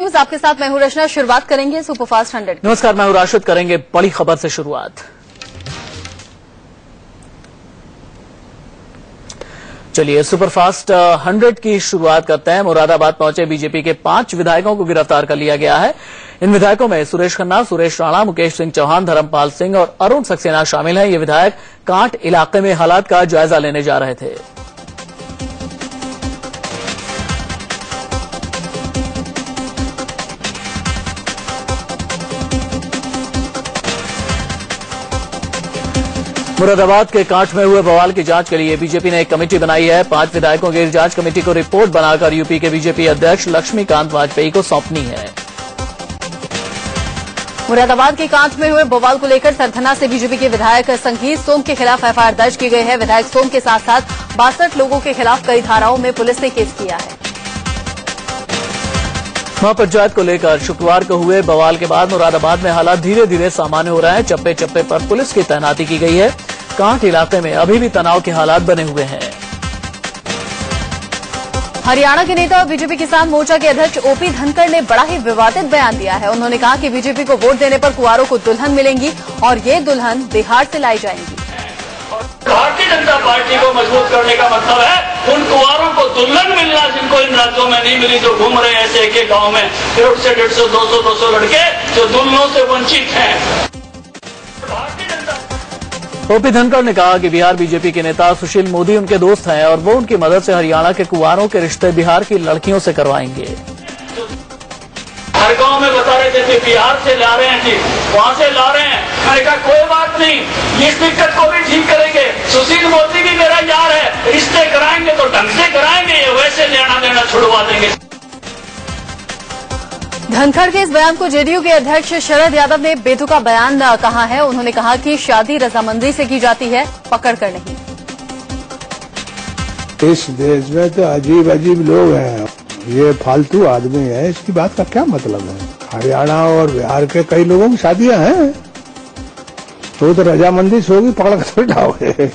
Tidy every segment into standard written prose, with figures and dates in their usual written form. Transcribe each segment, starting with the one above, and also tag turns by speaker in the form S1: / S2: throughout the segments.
S1: आपके साथ मैं हूं रचना। शुरुआत करेंगे सुपरफास्ट 100।
S2: नमस्कार, मैं हूं राशिद। करेंगे बड़ी खबर से शुरुआत। चलिए सुपरफास्ट 100 की शुरुआत करते हैं। मुरादाबाद पहुंचे बीजेपी के 5 विधायकों को गिरफ्तार कर लिया गया है। इन विधायकों में सुरेश खन्ना, सुरेश राणा, मुकेश सिंह चौहान, धर्मपाल सिंह और अरुण सक्सेना शामिल हैं। ये विधायक कांट इलाके में हालात का जायजा लेने जा रहे थे। मुरादाबाद के कांट में हुए बवाल की जांच के लिए बीजेपी ने एक कमेटी बनाई है। 5 विधायकों की जांच कमेटी को रिपोर्ट बनाकर यूपी के बीजेपी अध्यक्ष लक्ष्मीकांत वाजपेयी को सौंपनी है।
S1: मुरादाबाद के कांट में हुए बवाल को लेकर सरथना से बीजेपी के विधायक संगीत सोम के खिलाफ एफआईआर दर्ज की गई है। विधायक सोम के साथ साथ 62 लोगों के खिलाफ कई धाराओं में पुलिस ने केस किया है।
S2: महापंचायत को लेकर शुक्रवार को हुए बवाल के बाद मुरादाबाद में हालात धीरे धीरे सामान्य हो रहे हैं। चप्पे चप्पे पर पुलिस की तैनाती की गई है। कांट इलाके में अभी भी तनाव के हालात बने हुए हैं।
S1: हरियाणा के नेता और बीजेपी किसान मोर्चा के अध्यक्ष ओपी धनखड़ ने बड़ा ही विवादित बयान दिया है। उन्होंने कहा कि बीजेपी को वोट देने पर कुंवारों को दुल्हन मिलेंगी और ये दुल्हन बिहार से लाई जाएंगी।
S3: भारतीय जनता पार्टी को मजबूत करने का मतलब है उन कुंवारों को दुल्हन मिलना जिनको इन राज्यों में नहीं मिली, जो घूम रहे हैं ऐसे एक गांव में 150 से 150, 200 लड़के जो दुल्हनों से वंचित हैं।
S2: ओपी धनखड़ ने कहा कि बिहार बीजेपी के नेता सुशील मोदी उनके दोस्त हैं और वो उनकी मदद से हरियाणा के कुंवारों के रिश्ते बिहार की लड़कियों से करवाएंगे।
S3: हर गांव में बता रहे थे बिहार से ला रहे हैं जी, वहां से ला रहे हैं। मैंने कहा कोई बात नहीं, इस दिक्कत को भी ठीक करेंगे। सुशील मोदी भी मेरा यार है, रिश्ते कराएंगे तो ढंग से कराएंगे, ये वैसे लेना देना छुड़वा देंगे।
S1: धनखड़ के इस बयान को जेडीयू के अध्यक्ष शरद यादव ने बेतुका बयान कहा है। उन्होंने कहा कि शादी रजामंदी से की जाती है, पकड़ कर नहीं।
S4: इस देश में तो अजीब अजीब लोग हैं, ये फालतू आदमी है, इसकी बात का क्या मतलब है। हरियाणा और बिहार के कई लोगों की शादियां हैं, तो रजामंदी से होगी, पकड़ कर उठाओगे।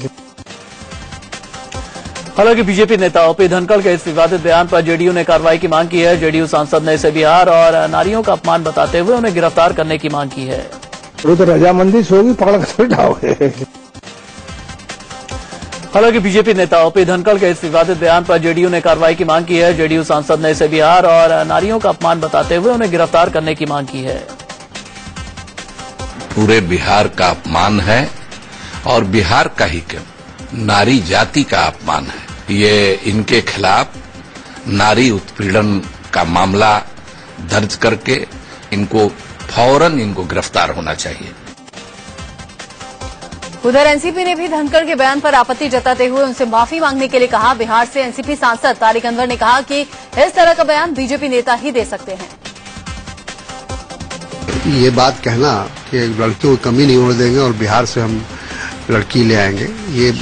S2: हालांकि बीजेपी नेता ओपी धनखड़ के इस विवादित बयान पर जेडीयू ने कार्रवाई की मांग की है। जेडीयू सांसद ने इसे बिहार और नारियों का अपमान बताते हुए उन्हें गिरफ्तार करने की मांग की है।
S4: तो रजामंदी से होगी, पकड़ कर उठाओगे।
S2: हालांकि बीजेपी नेता ओपी धनखड़ के इस विवादित बयान पर जेडीयू ने कार्रवाई की मांग की है। जेडीयू सांसद ने इसे बिहार और नारियों का अपमान बताते हुए उन्हें गिरफ्तार करने की मांग की है।
S5: पूरे बिहार का अपमान है और बिहार का ही क्यों, नारी जाति का अपमान है। ये इनके खिलाफ नारी उत्पीड़न का मामला दर्ज करके इनको फौरन गिरफ्तार होना चाहिए।
S1: उधर एनसीपी ने भी धनखड़ के बयान पर आपत्ति जताते हुए उनसे माफी मांगने के लिए कहा। बिहार से एनसीपी सांसद तारिक अनवर ने कहा कि इस तरह का बयान बीजेपी नेता ही दे सकते हैं।
S6: ये बात कहना कि लड़कियों की कमी नहीं होने देंगे और बिहार से हम लड़की ले आएंगे, ये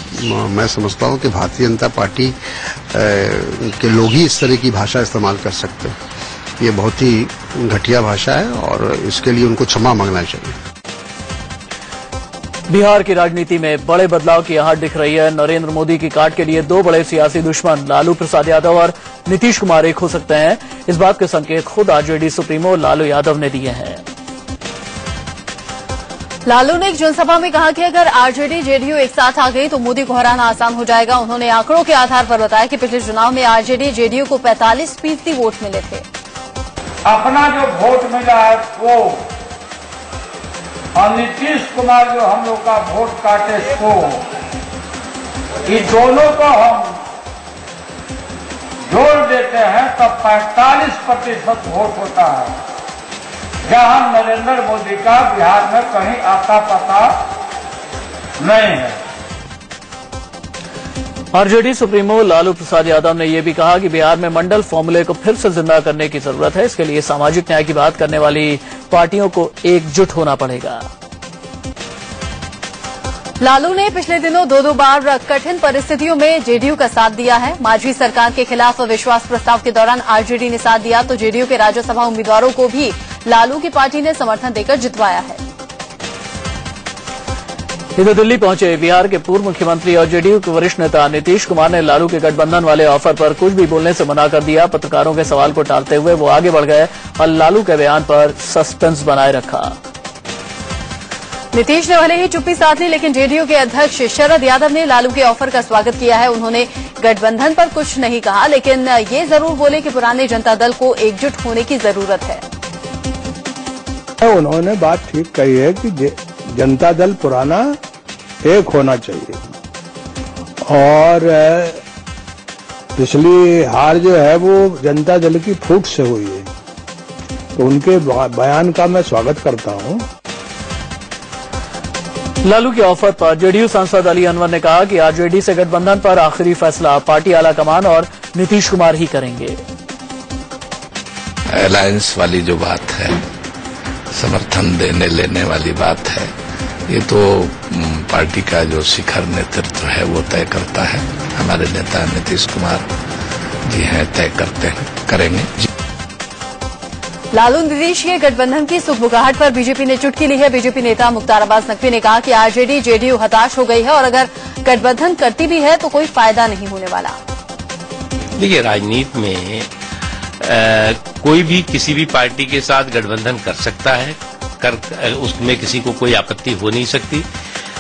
S6: मैं समझता हूं कि भारतीय जनता पार्टी के लोग ही इस तरह की भाषा इस्तेमाल कर सकते हैं। ये बहुत ही घटिया भाषा है और इसके लिए उनको क्षमा मांगना चाहिए।
S2: बिहार की राजनीति में बड़े बदलाव की आहट दिख रही है। नरेंद्र मोदी की काट के लिए 2 बड़े सियासी दुश्मन लालू प्रसाद यादव और नीतीश कुमार एक हो सकते हैं। इस बात के संकेत खुद आरजेडी सुप्रीमो लालू यादव ने दिए हैं।
S1: लालू ने एक जनसभा में कहा कि अगर आरजेडी जेडीयू एक साथ आ गई तो मोदी को हराना आसान हो जाएगा। उन्होंने आंकड़ों के आधार पर बताया कि पिछले चुनाव में आरजेडी जेडीयू को 45% वोट मिले थे।
S7: अपना जो वोट मिला है वो और नीतीश कुमार जो हम लोग का वोट काटे सो, ये दोनों को हम जोड़ देते हैं तब 45% वोट होता है, जहां नरेंद्र मोदी का बिहार में कहीं आता पता नहीं है।
S2: आरजेडी सुप्रीमो लालू प्रसाद यादव ने यह भी कहा कि बिहार में मंडल फॉर्मूले को फिर से जिंदा करने की जरूरत है। इसके लिए सामाजिक न्याय की बात करने वाली पार्टियों को एकजुट होना पड़ेगा।
S1: लालू ने पिछले दिनों 2 बार कठिन परिस्थितियों में जेडीयू का साथ दिया है। मांझी सरकार के खिलाफ विश्वास प्रस्ताव के दौरान आरजेडी ने साथ दिया तो जेडीयू के राज्यसभा उम्मीदवारों को भी लालू की पार्टी ने समर्थन देकर जितवाया है।
S2: इधर दिल्ली पहुंचे बिहार के पूर्व मुख्यमंत्री और जेडीयू के वरिष्ठ नेता नीतीश कुमार ने लालू के गठबंधन वाले ऑफर पर कुछ भी बोलने से मना कर दिया। पत्रकारों के सवाल को टालते हुए वो आगे बढ़ गए और लालू के बयान पर सस्पेंस बनाए रखा।
S1: नीतीश ने भले ही चुप्पी साध ली, लेकिन जेडीयू के अध्यक्ष शरद यादव ने लालू के ऑफर का स्वागत किया है। उन्होंने गठबंधन पर कुछ नहीं कहा, लेकिन ये जरूर बोले कि पुराने जनता दल को एकजुट होने की जरूरत है।
S4: उन्होंने बात ठीक कही है कि जनता दल पुराना एक होना चाहिए, और पिछली हार जो है वो जनता दल की फूट से हुई है, तो उनके बयान का मैं स्वागत करता हूं।
S2: लालू के ऑफर पर जेडीयू सांसद अली अनवर ने कहा कि आरजेडी से गठबंधन पर आखिरी फैसला पार्टी आलाकमान और नीतीश कुमार ही करेंगे।
S5: अलायंस वाली जो बात है, समर्थन देने लेने वाली बात है, ये तो पार्टी का जो शिखर नेतृत्व है वो तय करता है। हमारे नेता नीतीश कुमार जी हैं, तय करते हैं, करेंगे।
S1: लालू नीतीश के गठबंधन की सुगबुगाहट पर बीजेपी ने चुटकी ली है। बीजेपी नेता मुख्तार अब्बास नकवी ने कहा कि आरजेडी जेडीयू हताश हो गई है और अगर गठबंधन करती भी है तो कोई फायदा नहीं होने वाला।
S8: देखिए, राजनीति में कोई भी किसी भी पार्टी के साथ गठबंधन कर सकता है, उसमें किसी को कोई आपत्ति हो नहीं सकती,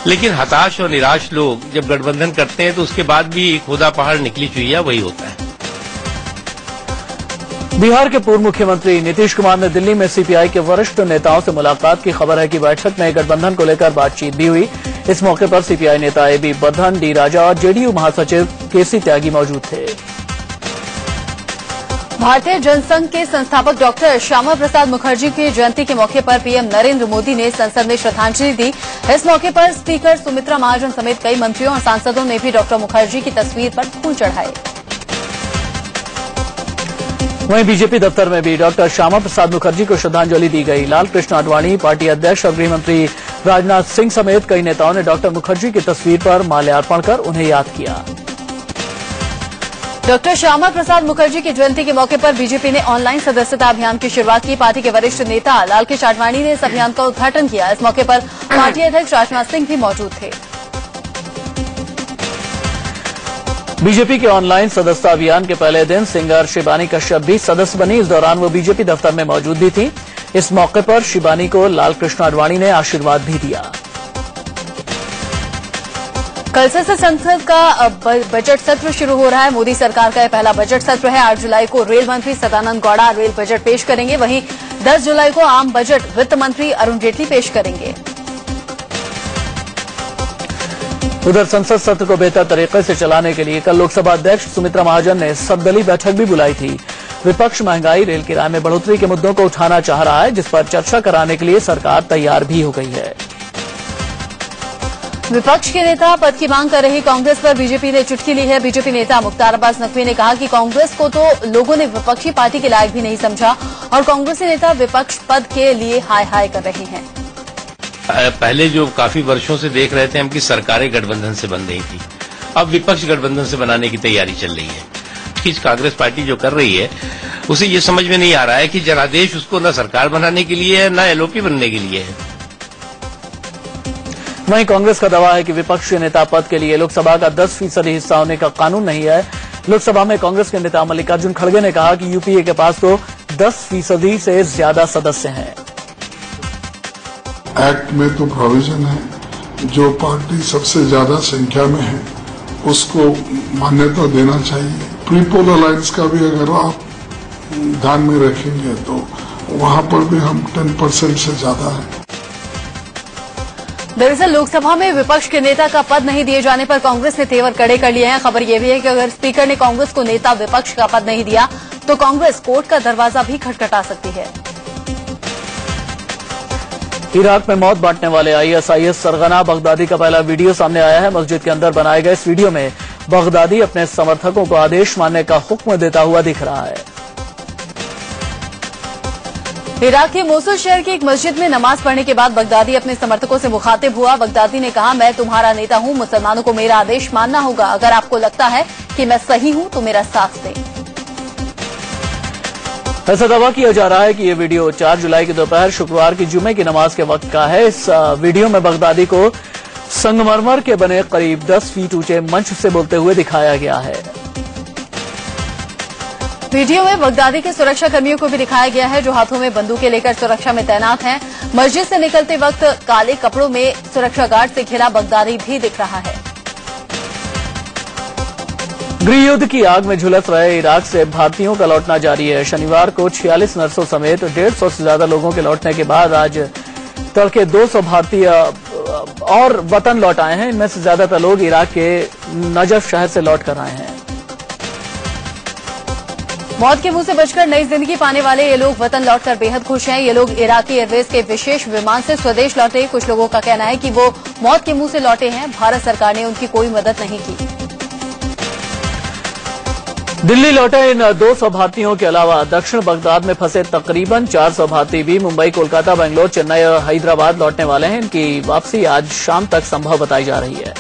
S8: लेकिन हताश और निराश लोग जब गठबंधन करते हैं तो उसके बाद भी खुदा पहाड़ निकली चुईया वही होता है।
S2: बिहार के पूर्व मुख्यमंत्री नीतीश कुमार ने दिल्ली में सीपीआई के वरिष्ठ नेताओं से मुलाकात की। खबर है कि बैठक में गठबंधन को लेकर बातचीत भी हुई। इस मौके पर सीपीआई नेता एबी बर्धन, डी राजा और जेडीयू महासचिव केसी त्यागी मौजूद थे।
S1: भारतीय जनसंघ के संस्थापक डॉक्टर श्यामा प्रसाद मुखर्जी की जयंती के मौके पर पीएम नरेंद्र मोदी ने संसद में श्रद्धांजलि दी। इस मौके पर स्पीकर सुमित्रा महाजन समेत कई मंत्रियों और सांसदों ने भी डॉक्टर मुखर्जी की तस्वीर पर फूल चढ़ाए।
S2: वहीं बीजेपी दफ्तर में भी डॉक्टर श्यामा प्रसाद मुखर्जी को श्रद्धांजलि दी गई। लाल कृष्ण आडवाणी, पार्टी अध्यक्ष और गृहमंत्री राजनाथ सिंह समेत कई नेताओं ने डॉक्टर मुखर्जी की तस्वीर पर माल्यार्पण कर उन्हें याद किया।
S1: डॉक्टर श्यामा प्रसाद मुखर्जी की जयंती के मौके पर बीजेपी ने ऑनलाइन सदस्यता अभियान की शुरुआत की। पार्टी के वरिष्ठ नेता लाल कृष्ण आडवाणी ने इस अभियान का उद्घाटन किया। इस मौके पर पार्टी अध्यक्ष राजनाथ सिंह भी मौजूद थे।
S2: बीजेपी के ऑनलाइन सदस्यता अभियान के पहले दिन सिंगर शिबानी कश्यप भी सदस्य बनी। इस दौरान वो बीजेपी दफ्तर में मौजूद भी थी। इस मौके पर शिबानी को लाल कृष्ण आडवाणी ने आशीर्वाद भी दिया।
S1: कल से संसद का बजट सत्र शुरू हो रहा है। मोदी सरकार का यह पहला बजट सत्र है। 8 जुलाई को रेल मंत्री सदानंद गौड़ा रेल बजट पेश करेंगे। वहीं 10 जुलाई को आम बजट वित्त मंत्री अरुण जेटली पेश करेंगे।
S2: उधर संसद सत्र को बेहतर तरीके से चलाने के लिए कल लोकसभा अध्यक्ष सुमित्रा महाजन ने सर्वदलीय बैठक भी बुलाई थी। विपक्ष महंगाई, रेल किराए में बढ़ोतरी के मुद्दों को उठाना चाह रहा है, जिस पर चर्चा कराने के लिए सरकार तैयार भी हो गई है।
S1: विपक्ष के नेता पद की मांग कर रही कांग्रेस पर बीजेपी ने चुटकी ली है। बीजेपी नेता मुख्तार अब्बास नकवी ने कहा कि कांग्रेस को तो लोगों ने विपक्षी पार्टी के लायक भी नहीं समझा और कांग्रेसी नेता विपक्ष पद के लिए हाय हाय कर रहे हैं।
S8: पहले जो काफी वर्षों से देख रहे थे हम कि सरकारें गठबंधन से बन रही थी, अब विपक्ष गठबंधन से बनाने की तैयारी चल रही है। कांग्रेस पार्टी जो कर रही है उसे ये समझ में नहीं आ रहा है कि जनादेश उसको न सरकार बनाने के लिए है न एलओपी बनने के लिए है।
S2: वहीं कांग्रेस का दावा है कि विपक्ष के नेता पद के लिए लोकसभा का 10% हिस्सा होने का कानून नहीं है। लोकसभा में कांग्रेस के नेता मल्लिकार्जुन खड़गे ने कहा कि यूपीए के पास तो 10% से ज्यादा सदस्य हैं।
S9: एक्ट में तो प्रोविजन है जो पार्टी सबसे ज्यादा संख्या में है उसको मान्यता देना चाहिए। प्रीपोल अलायंस का भी अगर आप ध्यान में रखेंगे तो वहां पर भी हम 10% से ज्यादा है।
S1: दरअसल लोकसभा में विपक्ष के नेता का पद नहीं दिए जाने पर कांग्रेस ने तेवर कड़े कर लिए हैं। खबर यह भी है कि अगर स्पीकर ने कांग्रेस को नेता विपक्ष का पद नहीं दिया तो कांग्रेस कोर्ट का दरवाजा भी खटखटा सकती है।
S2: इराक में मौत बांटने वाले आईएसआईएस सरगना बगदादी का पहला वीडियो सामने आया है। मस्जिद के अंदर बनाए गए इस वीडियो में बगदादी अपने समर्थकों को आदेश मानने का हुक्म देता हुआ दिख रहा है।
S1: इराक के मोसुल शहर की एक मस्जिद में नमाज पढ़ने के बाद बगदादी अपने समर्थकों से मुखातिब हुआ। बगदादी ने कहा, मैं तुम्हारा नेता हूं, मुसलमानों को मेरा आदेश मानना होगा। अगर आपको लगता है कि मैं सही हूं तो मेरा साथ दें।
S2: ऐसा दावा किया जा रहा है कि यह वीडियो 4 जुलाई की दोपहर शुक्रवार की जुमे की नमाज के वक्त का है। इस वीडियो में बगदादी को संगमरमर के बने करीब 10 फीट ऊंचे मंच से बोलते हुए दिखाया गया है।
S1: वीडियो में बगदादी के सुरक्षा कर्मियों को भी दिखाया गया है जो हाथों में बंदूकें लेकर सुरक्षा में तैनात हैं। मस्जिद से निकलते वक्त काले कपड़ों में सुरक्षा गार्ड से घिरा बगदादी भी दिख रहा है।
S2: गृह युद्ध की आग में झुलस रहे इराक से भारतीयों का लौटना जारी है। शनिवार को 46 नर्सों समेत 150 से ज्यादा लोगों के लौटने के बाद आज तड़के 200 भारतीय और वतन लौट आए हैं। इनमें से ज्यादातर लोग इराक के नजफ शहर से लौट कर आए हैं।
S1: मौत के मुंह से बचकर नई जिंदगी पाने वाले ये लोग वतन लौटकर बेहद खुश हैं। ये लोग इराकी एयरवेज के विशेष विमान से स्वदेश लौटे। कुछ लोगों का कहना है कि वो मौत के मुंह से लौटे हैं। भारत सरकार ने उनकी कोई मदद नहीं की।
S2: दिल्ली लौटे इन 200 भारतीयों के अलावा दक्षिण बगदाद में फंसे तकरीबन 400 भारतीय भी मुंबई, कोलकाता, बेंगलोर, चेन्नई और हैदराबाद लौटने वाले हैं। इनकी वापसी आज शाम तक संभव बताई जा रही है।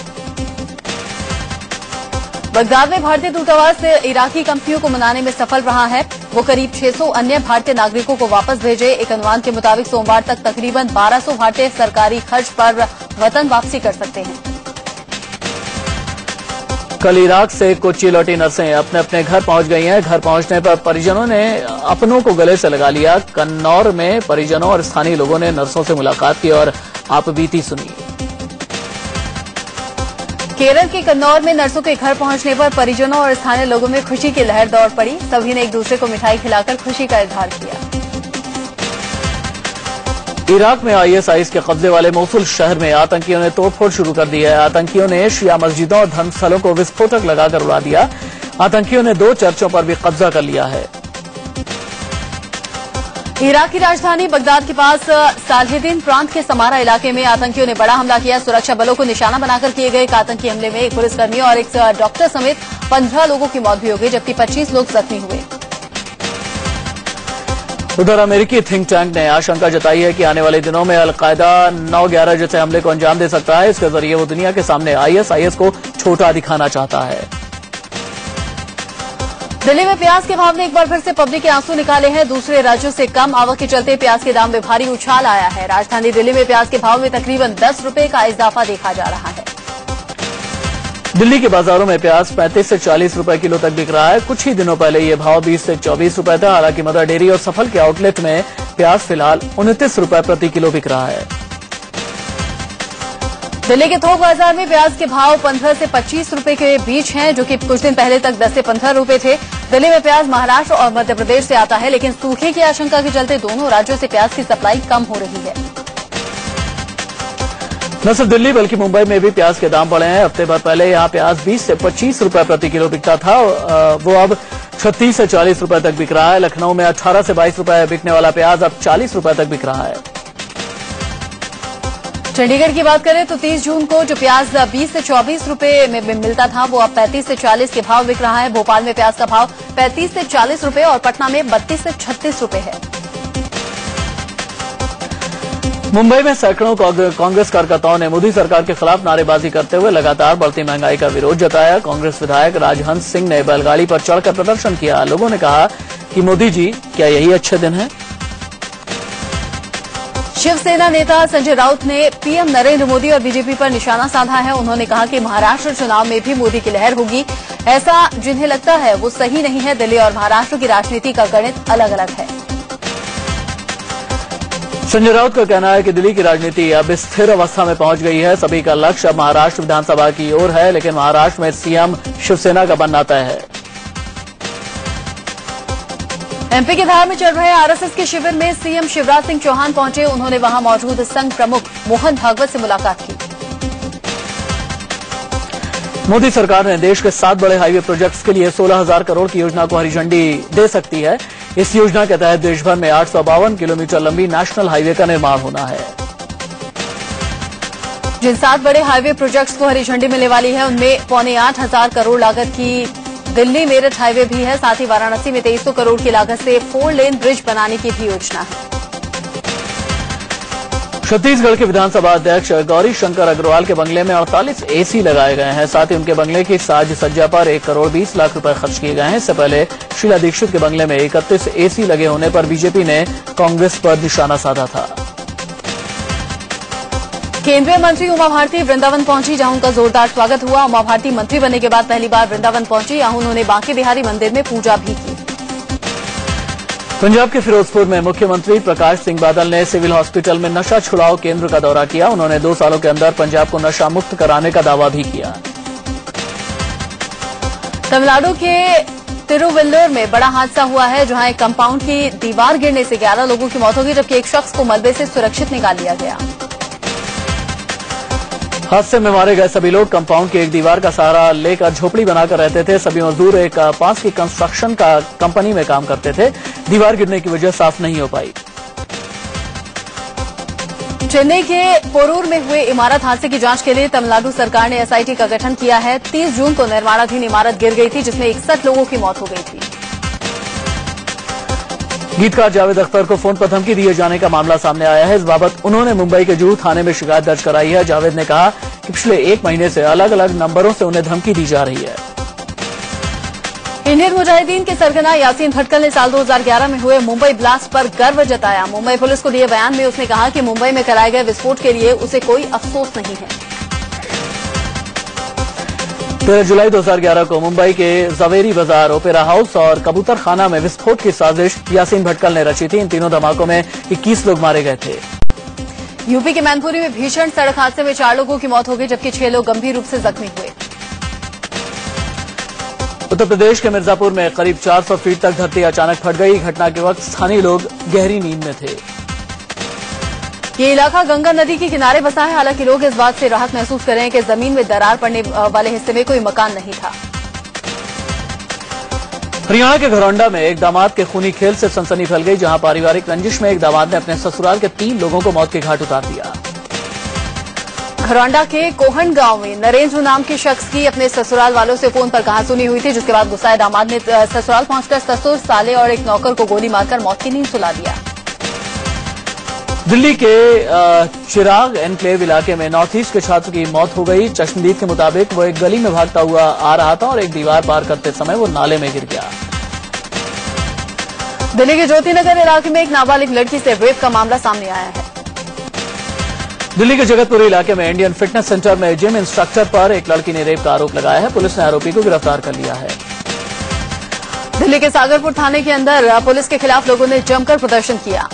S1: बगदाद में भारतीय दूतावास इराकी कंपनियों को मनाने में सफल रहा है। वो करीब 600 अन्य भारतीय नागरिकों को वापस भेजे। एक अनुमान के मुताबिक सोमवार तक तकरीबन 1200 भारतीय सरकारी खर्च पर वतन वापसी कर सकते हैं।
S2: कल इराक से कोच्चि लौटी नर्सें अपने अपने घर पहुंच गई हैं। घर पहुंचने पर परिजनों ने अपनों को गले से लगा लिया। कन्नौर में परिजनों और स्थानीय लोगों ने नर्सों से मुलाकात की और आपबीती सुनी।
S1: केरल के कन्नौर में नर्सों के घर पहुंचने पर परिजनों और स्थानीय लोगों में खुशी की लहर दौड़ पड़ी। सभी ने एक दूसरे को मिठाई खिलाकर खुशी का इजहार किया।
S2: इराक में आईएसआईएस के कब्जे वाले मोसुल शहर में आतंकियों ने तोड़फोड़ शुरू कर दी है। आतंकियों ने शिया मस्जिदों और धर्मस्थलों को विस्फोटक लगाकर उड़ा दिया। आतंकियों ने 2 चर्चों पर भी कब्जा कर लिया है।
S1: इराक की राजधानी बगदाद के पास सालेहिन प्रांत के समारा इलाके में आतंकियों ने बड़ा हमला किया। सुरक्षा बलों को निशाना बनाकर किए गए एक आतंकी हमले में एक पुलिसकर्मी और एक डॉक्टर समेत 15 लोगों की मौत भी हो गई, जबकि 25 लोग जख्मी हुए।
S2: उधर अमेरिकी थिंक टैंक ने आशंका जताई है कि आने वाले दिनों में अलकायदा 9/11 जैसे हमले को अंजाम दे सकता है। इसके जरिए वो दुनिया के सामने आईएसआईएस को छोटा दिखाना चाहता है।
S1: दिल्ली में प्याज के भाव ने एक बार फिर से पब्लिक के आंसू निकाले हैं। दूसरे राज्यों से कम आवक के चलते प्याज के दाम में भारी उछाल आया है। राजधानी दिल्ली में प्याज के भाव में तकरीबन 10 रुपए का इजाफा देखा जा रहा है।
S2: दिल्ली के बाजारों में प्याज 35 से 40 रुपए किलो तक बिक रहा है। कुछ ही दिनों पहले ये भाव 20 से 24 रुपए था। हालांकि मदर डेयरी और सफल के आउटलेट में प्याज फिलहाल 29 रुपए प्रति किलो बिक रहा है।
S1: दिल्ली के थोक बाजार में प्याज के भाव 15 से 25 रुपए के बीच हैं, जो कि कुछ दिन पहले तक 10 से 15 रुपए थे। दिल्ली में प्याज महाराष्ट्र और मध्य प्रदेश से आता है, लेकिन सूखे की आशंका के चलते दोनों राज्यों से प्याज की सप्लाई कम हो रही है।
S2: न सिर्फ दिल्ली बल्कि मुंबई में भी प्याज के दाम बढ़े हैं। हफ्ते भर पहले यहां प्याज 20 से 25 रुपए प्रति किलो बिकता था, वो अब 36 से 40 रुपए तक बिक रहा है। लखनऊ में 18 से 22 रुपए बिकने वाला प्याज अब 40 रुपए तक बिक रहा है।
S1: चंडीगढ़ की बात करें तो 30 जून को जो प्याज 20 से 24 रुपए में मिलता था, वो अब 35 से 40 के भाव बिक रहा है। भोपाल में प्याज का भाव 35 से 40 रुपए और पटना में 32 से 36 रुपए है।
S2: मुंबई में सैकड़ों कांग्रेस कार्यकर्ताओं ने मोदी सरकार के खिलाफ नारेबाजी करते हुए लगातार बढ़ती महंगाई का विरोध जताया। कांग्रेस विधायक राजहंस सिंह ने बैलगाड़ी पर चढ़कर प्रदर्शन किया। लोगों ने कहा कि मोदी जी, क्या यही अच्छे दिन हैं?
S1: शिवसेना नेता संजय राउत ने पीएम नरेंद्र मोदी और बीजेपी पर निशाना साधा है। उन्होंने कहा कि महाराष्ट्र चुनाव में भी मोदी की लहर होगी। ऐसा जिन्हें लगता है वो सही नहीं है। दिल्ली और महाराष्ट्र की राजनीति का गणित अलग अलग है।
S2: संजय राउत का कहना है कि दिल्ली की राजनीति अब स्थिर अवस्था में पहुंच गई है। सभी का लक्ष्य अब महाराष्ट्र विधानसभा की ओर है, लेकिन महाराष्ट्र में सीएम शिवसेना का बनना तय है। एमपी के धार में चल रहे आरएसएस के शिविर में सीएम शिवराज सिंह चौहान पहुंचे। उन्होंने वहां मौजूद संघ प्रमुख मोहन भागवत से मुलाकात की। मोदी सरकार ने देश के 7 बड़े हाईवे प्रोजेक्ट्स के लिए 16,000 करोड़ की योजना को हरी झंडी दे सकती है। इस योजना के तहत देशभर में 852 किलोमीटर लंबी नेशनल हाईवे का निर्माण होना है।
S1: जिन 7 बड़े हाईवे प्रोजेक्ट्स को हरी झंडी मिलने वाली है, उनमें 8,25,000 करोड़ लागत की दिल्ली मेरठ हाईवे भी है। साथ ही वाराणसी में 2300 करोड़ की लागत से 4 लेन ब्रिज बनाने की भी योजना है।
S2: छत्तीसगढ़ के विधानसभा अध्यक्ष गौरी शंकर अग्रवाल के बंगले में 48 एसी लगाए गए हैं। साथ ही उनके बंगले की साज सज्जा पर 1 करोड़ 20 लाख रुपए खर्च किए गए हैं। इससे पहले शीला दीक्षित के बंगले में 31 एसी लगे होने पर बीजेपी ने कांग्रेस पर निशाना साधा था।
S1: केंद्रीय मंत्री उमा भारती वृंदावन पहुंची, जहां उनका जोरदार स्वागत हुआ। उमा भारती मंत्री बनने के बाद पहली बार वृंदावन पहुंची, यहां उन्होंने बांके बिहारी मंदिर में पूजा भी की।
S2: पंजाब के फिरोजपुर में मुख्यमंत्री प्रकाश सिंह बादल ने सिविल हॉस्पिटल में नशा छुड़ाओ केंद्र का दौरा किया। उन्होंने 2 सालों के अंदर पंजाब को नशा मुक्त कराने का दावा भी किया।
S1: तमिलनाडु के तिरुवल्लुर में बड़ा हादसा हुआ है, जहां एक कंपाउंड की दीवार गिरने से 11 लोगों की मौत हो गई, जबकि एक शख्स को मलबे से सुरक्षित निकाल लिया गया।
S2: हादसे में मारे गए सभी लोग कंपाउंड की एक दीवार का सहारा लेकर झोपड़ी बनाकर रहते थे। सभी मजदूर एक पास की कंस्ट्रक्शन का कंपनी में काम करते थे। दीवार गिरने की वजह साफ नहीं हो पाई।
S1: चेन्नई के पोरूर में हुए इमारत हादसे की जांच के लिए तमिलनाडु सरकार ने एसआईटी का गठन किया है। 30 जून को निर्माणाधीन इमारत गिर गई थी, जिसमें 61 लोगों की मौत हो गई थी।
S2: गीतकार जावेद अख्तर को फोन पर धमकी दिए जाने का मामला सामने आया है। इस बाबत उन्होंने मुंबई के जुहू थाने में शिकायत दर्ज कराई है। जावेद ने कहा कि पिछले 1 महीने से अलग अलग नंबरों से उन्हें धमकी दी जा रही है।
S1: इंडियन मुजाहिदीन के सरगना यासीन भटकल ने साल 2011 में हुए मुंबई ब्लास्ट पर गर्व जताया। मुंबई पुलिस को दिए बयान में उसने कहा कि मुंबई में कराए गए विस्फोट के लिए उसे कोई अफसोस नहीं है।
S2: 13 जुलाई 2011 को मुंबई के जवेरी बाजार, ओपेरा हाउस और कबूतर खाना में विस्फोट की साजिश यासीन भटकल ने रची थी। इन तीनों धमाकों में 21 लोग मारे गए थे।
S1: यूपी के मैनपुरी में भीषण सड़क हादसे में 4 लोगों की मौत हो गई, जबकि 6 लोग गंभीर रूप से जख्मी हुए।
S2: उत्तर प्रदेश के मिर्जापुर में करीब 400 फीट तक धरती अचानक फट गई। घटना के वक्त स्थानीय लोग गहरी नींद में थे।
S1: ये इलाका गंगा नदी के किनारे बसा है। हालांकि लोग इस बात से राहत महसूस कर रहे हैं कि जमीन में दरार पड़ने वाले हिस्से में कोई मकान नहीं था।
S2: हरियाणा के घरौंडा में एक दामाद के खूनी खेल से सनसनी फैल गई, जहां पारिवारिक रंजिश में एक दामाद ने अपने ससुराल के 3 लोगों को मौत के घाट उतार दिया।
S1: घरौंडा के कोहन गांव में नरेंद्र नाम के शख्स की अपने ससुराल वालों से फोन पर कहासुनी हुई थी, जिसके बाद गुस्साए दामाद ने ससुराल पहुंचकर ससुर, साले और एक नौकर को गोली मारकर मौत की नींद सुला दिया।
S2: दिल्ली के चिराग एनक्लेव इलाके में नॉर्थ ईस्ट के छात्र की मौत हो गई। चश्मदीद के मुताबिक वो एक गली में भागता हुआ आ रहा था और एक दीवार पार करते समय वो नाले में गिर गया।
S1: दिल्ली के ज्योतिनगर इलाके में एक नाबालिग लड़की से रेप का मामला सामने आया है।
S2: दिल्ली के जगतपुरी इलाके में इंडियन फिटनेस सेंटर में जिम इंस्ट्रक्टर पर एक लड़की ने रेप का आरोप लगाया है। पुलिस ने आरोपी को गिरफ्तार कर लिया है।
S1: दिल्ली के सागरपुर थाने के अंदर पुलिस के खिलाफ लोगों ने जमकर प्रदर्शन किया।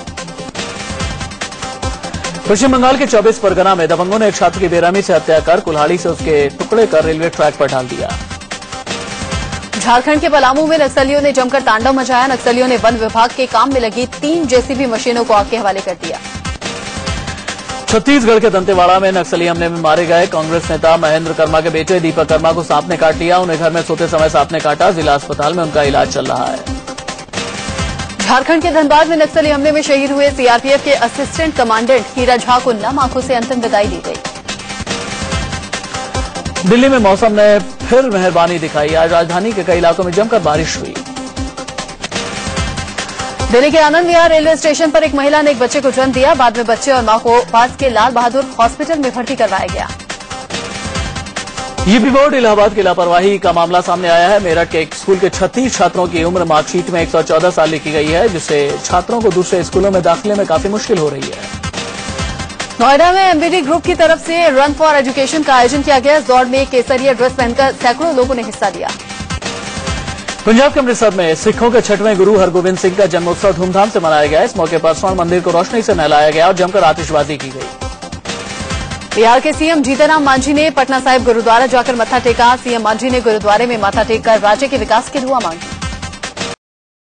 S2: पश्चिम बंगाल के 24 परगना में दबंगों ने एक छात्र की बेरहमी से हत्या कर कुल्हाड़ी से उसके टुकड़े कर रेलवे ट्रैक पर डाल दिया।
S1: झारखंड के पलामू में नक्सलियों ने जमकर तांडव मचाया। नक्सलियों ने वन विभाग के काम में लगी 3 जेसीबी मशीनों को आग के हवाले कर दिया।
S2: छत्तीसगढ़ के दंतेवाड़ा में नक्सली हमले में मारे गए कांग्रेस नेता महेंद्र कर्मा के बेटे दीपक कर्मा को सांप ने काट लिया। उन्हें घर में सोते समय सांप ने काटा। जिला अस्पताल में उनका इलाज चल रहा है।
S1: झारखंड के धनबाद में नक्सली हमले में शहीद हुए सीआरपीएफ के असिस्टेंट कमांडेंट हीरा झा को नम आंखों से अंतिम विदाई दी गई।
S2: दिल्ली में मौसम ने फिर मेहरबानी दिखाई। आज राजधानी के कई इलाकों में जमकर बारिश हुई।
S1: दिल्ली के आनंद विहार रेलवे स्टेशन पर एक महिला ने एक बच्चे को जन्म दिया। बाद में बच्चे और मां को पास के लाल बहादुर हॉस्पिटल में भर्ती करवाया गया।
S2: यूपी बोर्ड इलाहाबाद की लापरवाही का मामला सामने आया है। मेरठ के एक स्कूल के 36 छात्रों की उम्र मार्कशीट में 114 साल लिखी गई है, जिससे छात्रों को दूसरे स्कूलों में दाखिले में काफी मुश्किल हो रही है।
S1: नोएडा में एमबीडी ग्रुप की तरफ से रन फॉर एजुकेशन का आयोजन किया गया। इस दौड़ में केसरिया ड्रेस पहनकर सैकड़ों लोगों ने हिस्सा लिया।
S2: पंजाब के अमृतसर में सिखों के 6वें गुरु हरगोबिंद सिंह का जन्मोत्सव धूमधाम से मनाया गया। इस मौके पर स्वर्ण मंदिर को रोशनी से नहलाया गया और जमकर आतिशबाजी की गई।
S1: बिहार के सीएम जीतनराम मांझी ने पटना साहिब गुरुद्वारा जाकर मत्था टेका। सीएम मांझी ने गुरुद्वारे में माथा टेककर राज्य के विकास की दुआ मांगी।